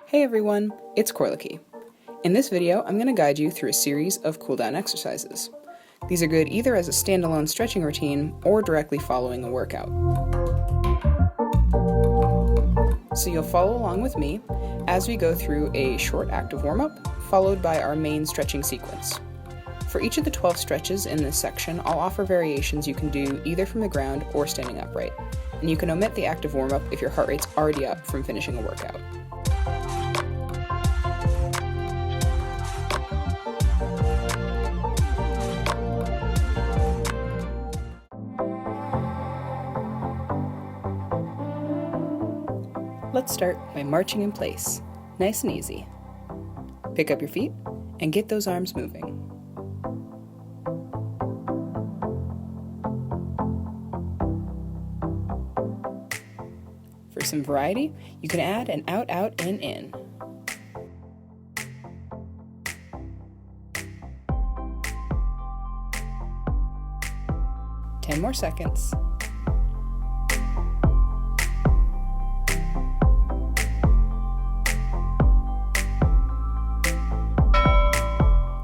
Hey everyone, it's Korleki. In this video, I'm going to guide you through a series of cool-down exercises. These are good either as a standalone stretching routine or directly following a workout. So you'll follow along with me as we go through a short active warm-up, followed by our main stretching sequence. For each of the 12 stretches in this section, I'll offer variations you can do either from the ground or standing upright, and you can omit the active warm-up if your heart rate's already up from finishing a workout. Let's start by marching in place, nice and easy. Pick up your feet and get those arms moving. For some variety, you can add an out, out, in. 10 more seconds.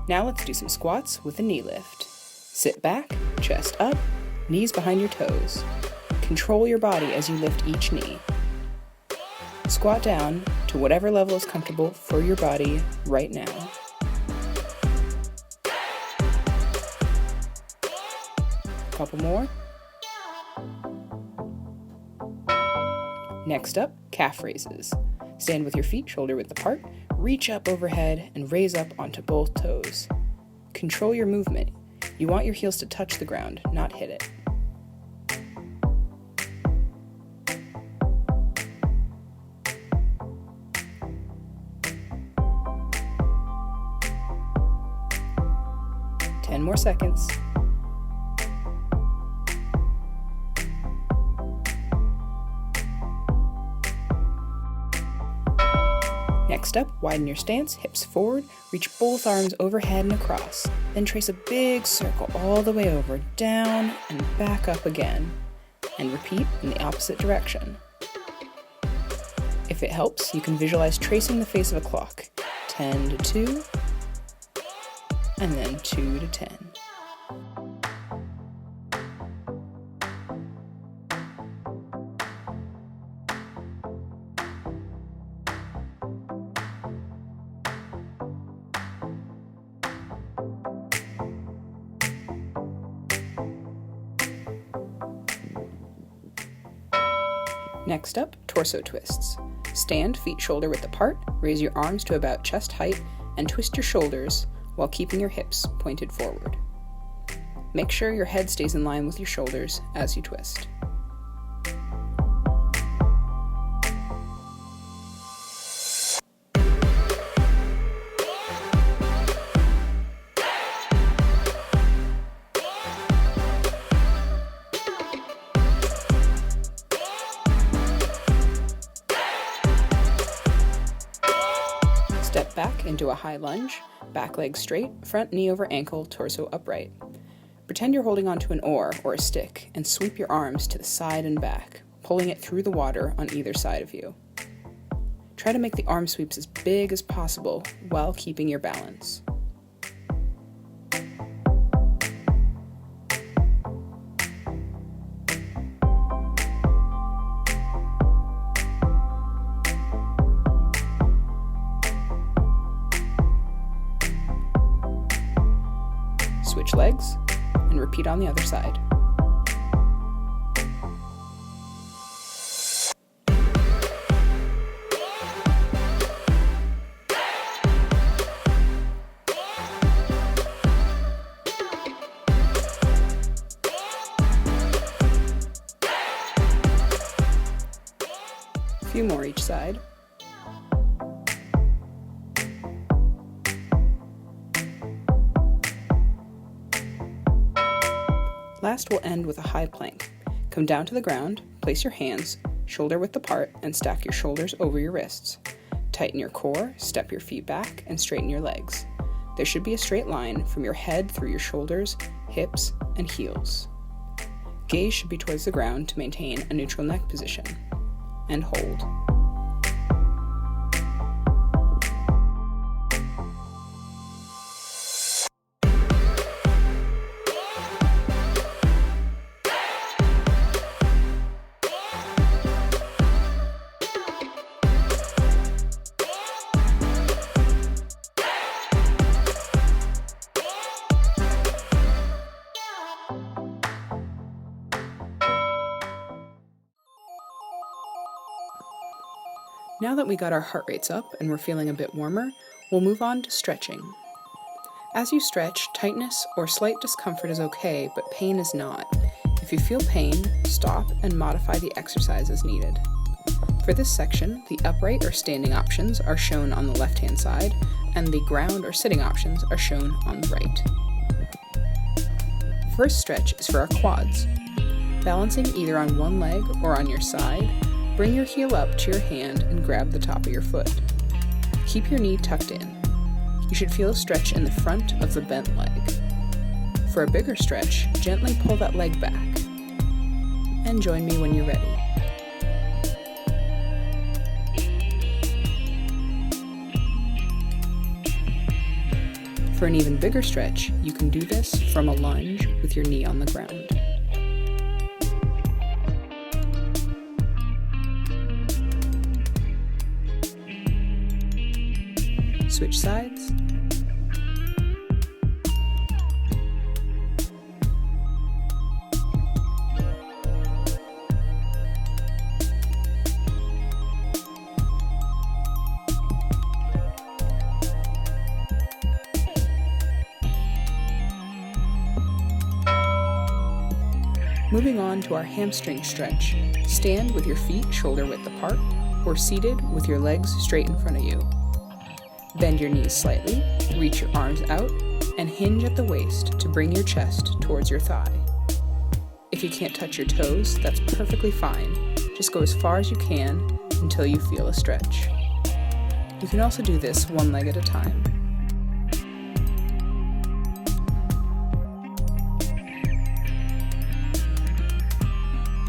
Now let's do some squats with a knee lift. Sit back, chest up, knees behind your toes. Control your body as you lift each knee. Squat down to whatever level is comfortable for your body right now. Couple more. Next up, calf raises. Stand with your feet shoulder width apart, reach up overhead, and raise up onto both toes. Control your movement. You want your heels to touch the ground, not hit it. Ten more seconds. Next up, widen your stance, hips forward, reach both arms overhead and across, then trace a big circle all the way over, down, and back up again, and repeat in the opposite direction. If it helps, you can visualize tracing the face of a clock, 10 to 2, and then 2 to 10. Next up, torso twists. Stand feet shoulder width apart, raise your arms to about chest height, and twist your shoulders while keeping your hips pointed forward. Make sure your head stays in line with your shoulders as you twist. Step back into a high lunge, back leg straight, front knee over ankle, torso upright. Pretend you're holding onto an oar or a stick and sweep your arms to the side and back, pulling it through the water on either side of you. Try to make the arm sweeps as big as possible while keeping your balance. Switch legs, and repeat on the other side. A few more each side. Last, we'll end with a high plank. Come down to the ground, place your hands shoulder width apart, and stack your shoulders over your wrists. Tighten your core, step your feet back, and straighten your legs. There should be a straight line from your head through your shoulders, hips, and heels. Gaze should be towards the ground to maintain a neutral neck position. And hold. Now that we got our heart rates up and we're feeling a bit warmer, we'll move on to stretching. As you stretch, tightness or slight discomfort is okay, but pain is not. If you feel pain, stop and modify the exercise as needed. For this section, the upright or standing options are shown on the left-hand side, and the ground or sitting options are shown on the right. First stretch is for our quads. Balancing either on one leg or on your side, bring your heel up to your hand and grab the top of your foot. Keep your knee tucked in. You should feel a stretch in the front of the bent leg. For a bigger stretch, gently pull that leg back. And join me when you're ready. For an even bigger stretch, you can do this from a lunge with your knee on the ground. Switch sides. Moving on to our hamstring stretch. Stand with your feet shoulder width apart, or seated with your legs straight in front of you. Bend your knees slightly, reach your arms out, and hinge at the waist to bring your chest towards your thigh. If you can't touch your toes, that's perfectly fine. Just go as far as you can until you feel a stretch. You can also do this one leg at a time.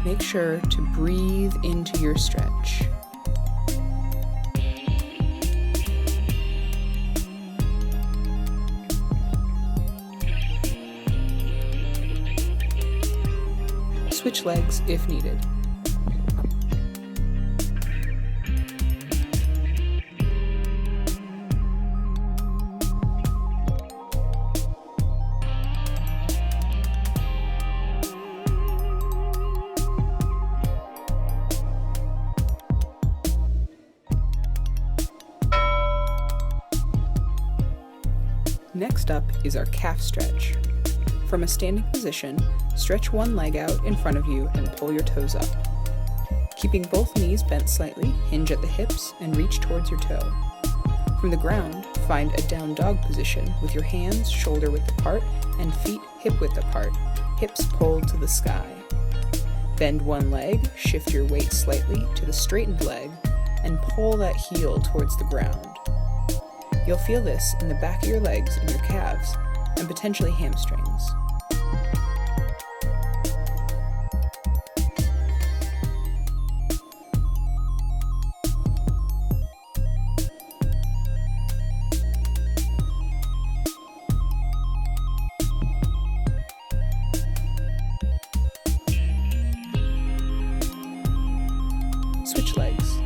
Make sure to breathe into your stretch. Switch legs if needed. Next up is our calf stretch. From a standing position, stretch one leg out in front of you and pull your toes up. Keeping both knees bent slightly, hinge at the hips and reach towards your toe. From the ground, find a down dog position with your hands shoulder width apart and feet hip width apart, hips pulled to the sky. Bend one leg, shift your weight slightly to the straightened leg, and pull that heel towards the ground. You'll feel this in the back of your legs and your calves, and potentially hamstrings. Switch legs.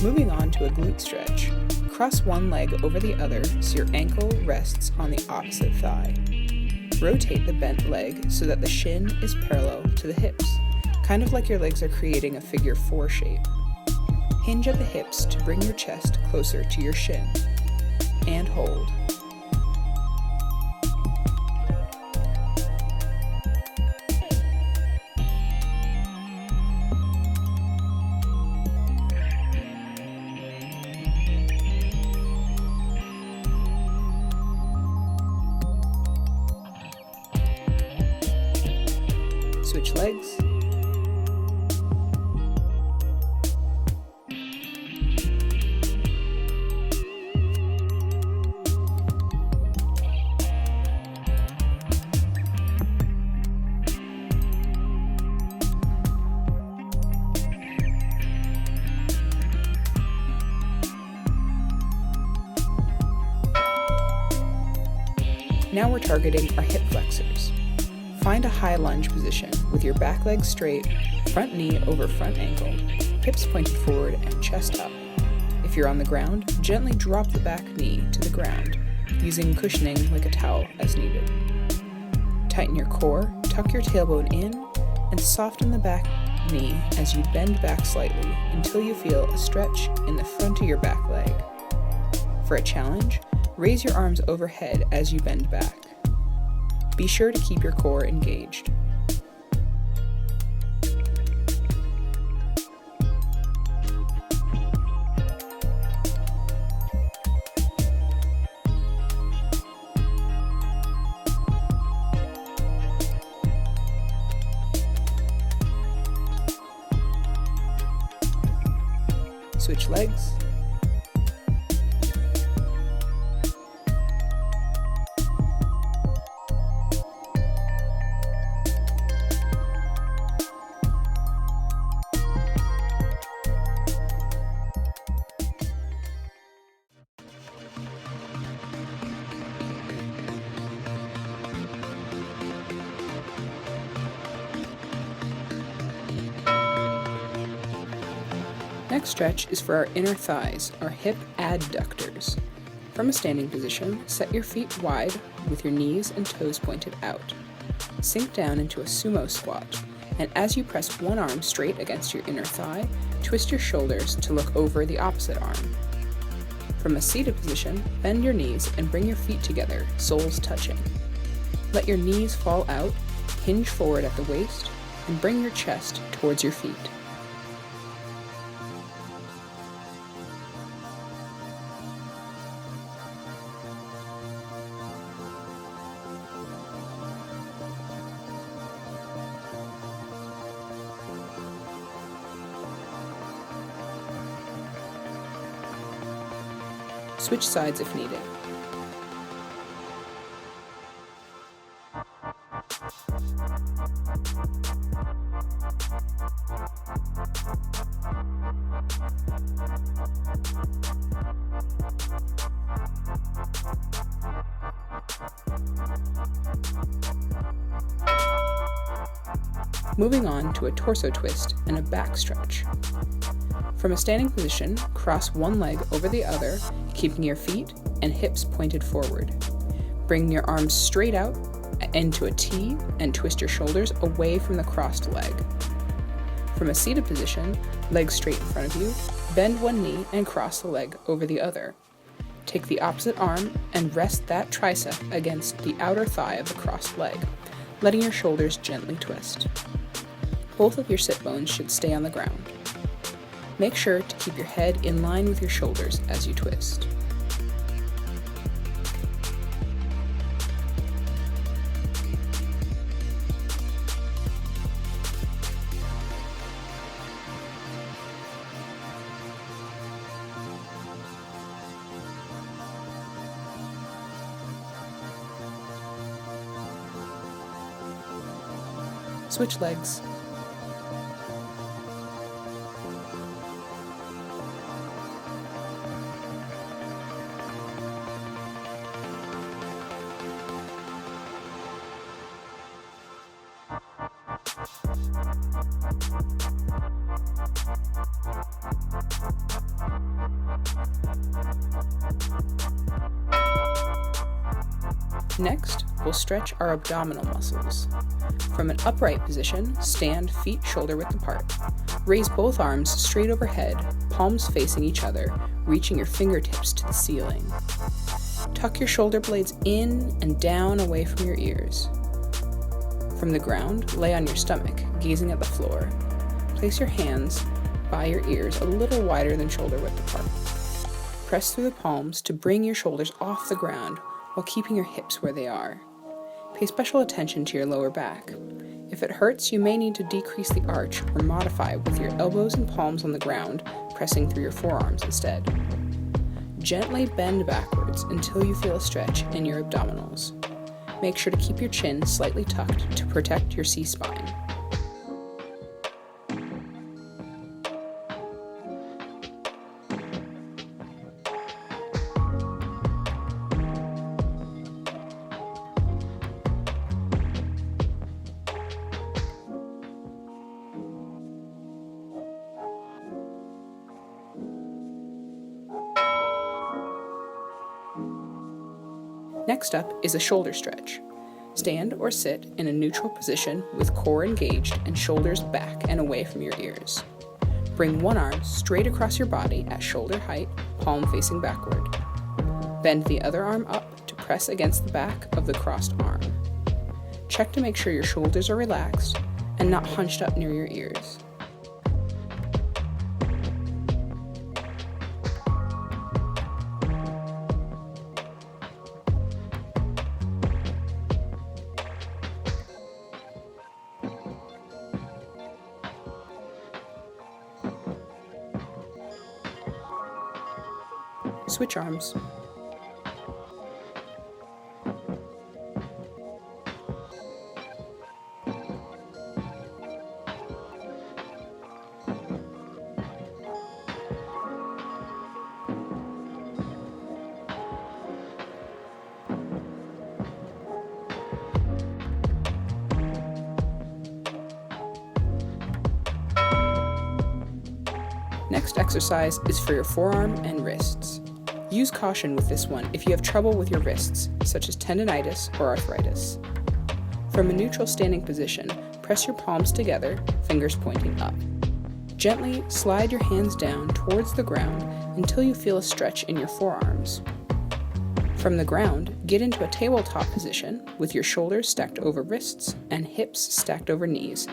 Moving on to a glute stretch. Cross one leg over the other so your ankle rests on the opposite thigh. Rotate the bent leg so that the shin is parallel to the hips, kind of like your legs are creating a figure 4 shape. Hinge at the hips to bring your chest closer to your shin. And hold. Switch legs. Now we're targeting our hip flexors. Find a high lunge position with your back leg straight, front knee over front ankle, hips pointed forward and chest up. If you're on the ground, gently drop the back knee to the ground, using cushioning like a towel as needed. Tighten your core, tuck your tailbone in, and soften the back knee as you bend back slightly until you feel a stretch in the front of your back leg. For a challenge, raise your arms overhead as you bend back. Be sure to keep your core engaged. Switch legs. Next stretch is for our inner thighs, our hip adductors. From a standing position, set your feet wide with your knees and toes pointed out. Sink down into a sumo squat, and as you press one arm straight against your inner thigh, twist your shoulders to look over the opposite arm. From a seated position, bend your knees and bring your feet together, soles touching. Let your knees fall out, hinge forward at the waist, and bring your chest towards your feet. Switch sides if needed. Moving on to a torso twist and a back stretch. From a standing position, cross one leg over the other, keeping your feet and hips pointed forward. Bring your arms straight out into a T and twist your shoulders away from the crossed leg. From a seated position, legs straight in front of you, bend one knee and cross the leg over the other. Take the opposite arm and rest that tricep against the outer thigh of the crossed leg, letting your shoulders gently twist. Both of your sit bones should stay on the ground. Make sure to keep your head in line with your shoulders as you twist. Switch legs. Next, we'll stretch our abdominal muscles. From an upright position, stand feet shoulder width apart. Raise both arms straight overhead, palms facing each other, reaching your fingertips to the ceiling. Tuck your shoulder blades in and down away from your ears. From the ground, lay on your stomach, gazing at the floor. Place your hands by your ears a little wider than shoulder width apart. Press through the palms to bring your shoulders off the ground while keeping your hips where they are. Pay special attention to your lower back. If it hurts, you may need to decrease the arch or modify with your elbows and palms on the ground, pressing through your forearms instead. Gently bend backwards until you feel a stretch in your abdominals. Make sure to keep your chin slightly tucked to protect your C-spine. Next up is a shoulder stretch. Stand or sit in a neutral position with core engaged and shoulders back and away from your ears. Bring one arm straight across your body at shoulder height, palm facing backward. Bend the other arm up to press against the back of the crossed arm. Check to make sure your shoulders are relaxed and not hunched up near your ears. Switch arms. Next exercise is for your forearm and wrists. Use caution with this one if you have trouble with your wrists, such as tendonitis or arthritis. From a neutral standing position, press your palms together, fingers pointing up. Gently slide your hands down towards the ground until you feel a stretch in your forearms. From the ground, get into a tabletop position with your shoulders stacked over wrists and hips stacked over knees,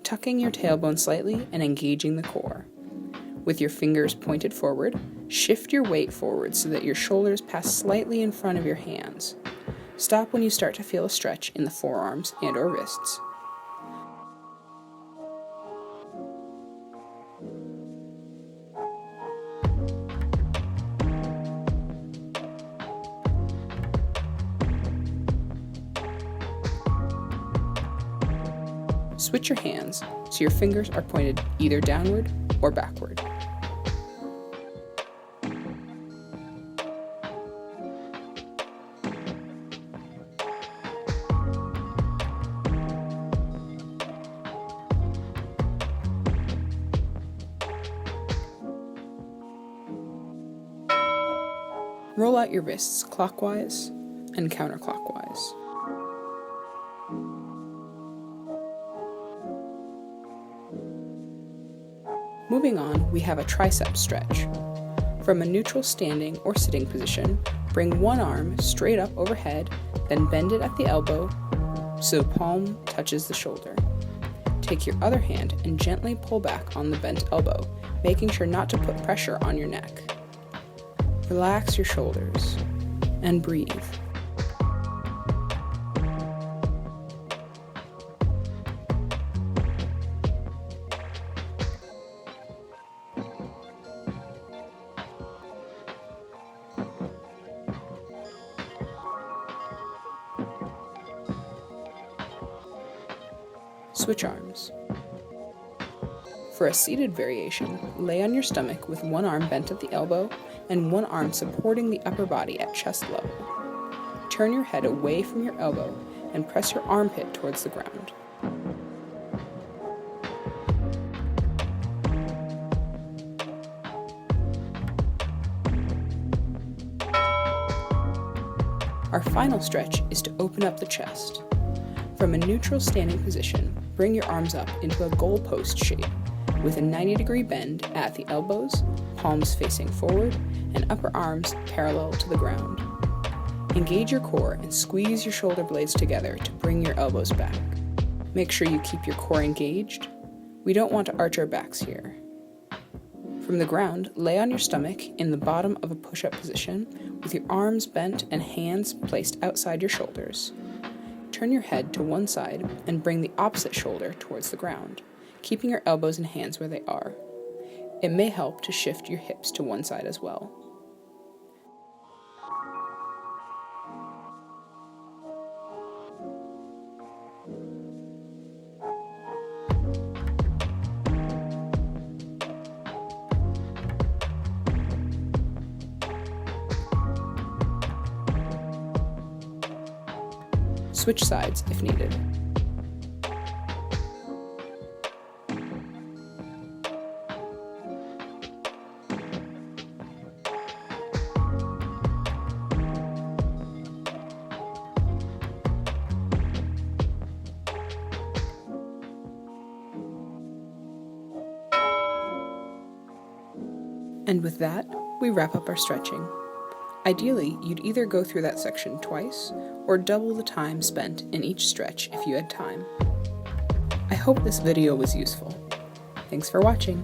tucking your tailbone slightly and engaging the core. With your fingers pointed forward, shift your weight forward so that your shoulders pass slightly in front of your hands. Stop when you start to feel a stretch in the forearms and/or wrists. Switch your hands so your fingers are pointed either downward or backward. Roll out your wrists clockwise and counterclockwise. Moving on, we have a tricep stretch. From a neutral standing or sitting position, bring one arm straight up overhead, then bend it at the elbow so palm touches the shoulder. Take your other hand and gently pull back on the bent elbow, making sure not to put pressure on your neck. Relax your shoulders and breathe. Switch arms. For a seated variation, lay on your stomach with one arm bent at the elbow and one arm supporting the upper body at chest level. Turn your head away from your elbow and press your armpit towards the ground. Our final stretch is to open up the chest. From a neutral standing position, bring your arms up into a goalpost shape with a 90-degree bend at the elbows, palms facing forward, and upper arms parallel to the ground. Engage your core and squeeze your shoulder blades together to bring your elbows back. Make sure you keep your core engaged. We don't want to arch our backs here. From the ground, lay on your stomach in the bottom of a push-up position with your arms bent and hands placed outside your shoulders. Turn your head to one side and bring the opposite shoulder towards the ground, keeping your elbows and hands where they are. It may help to shift your hips to one side as well. Switch sides if needed. And with that, we wrap up our stretching. Ideally, you'd either go through that section twice, or double the time spent in each stretch if you had time. I hope this video was useful. Thanks for watching.